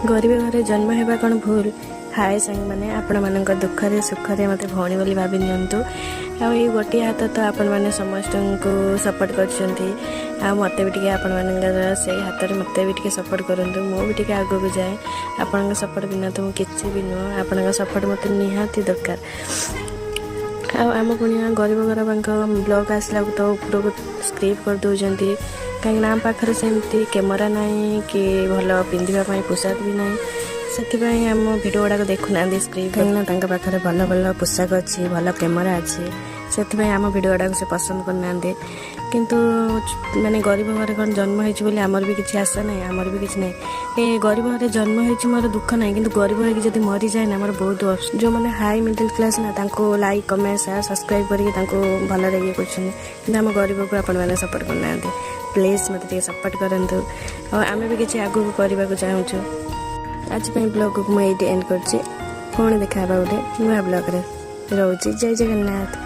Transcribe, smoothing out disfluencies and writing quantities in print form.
गरीब घरे जन्म होगा कौन भूल। हाय सांग मैंने आपण मान दुखरे सुखरे मत भौणी बोली भाभी नियंतु आई गोटे हाथ तो आपण मैंने समस्त को सपोर्ट कर मत भी आपण मान से हाथ में मत भी सपोर्ट करूँ मुझे आग को जाए आपण सपोर्ट बिना तो मुझे भी नुह आपण सपोर्ट मत निहाती दरकार। आम पुणिया गरीब घर ब्लॉग आसला तो उपरको स्क्रिप्ट कर दौरान कहीं आम पाखे सेमती कैमेरा ना कि भल पिंधापी पोशाक भी ना से आम भिड गुड़ाक देखुना स्क्रिप्ट कहीं पाखे भल भल पोशाक अच्छी भल कैमेरा अच्छी से आम भिड गुड़ाक से पसंद करना किंतु माने गरीब घर कौन जन्म होती आमर भी किसी आशा ना आमर भी किसी ना ये गरीब घर जन्म होती मोर दुख ना कि गरीब होगी मरी जाए ना मोर बहुत जो मैंने हाई मिडिल क्लास ना लाइक कमेंट शेयर सब्सक्राइब करके भल ये कर आम गरीब को आपण मैंने सपोर्ट करना प्लीज मत सपोर्ट करूँ और आम भी किसी आगू करने को चाहूँ। आज ब्लॉग को मुझे एंड कर देखा गोटे नुआ ब्लॉग रोचे जय जगन्नाथ।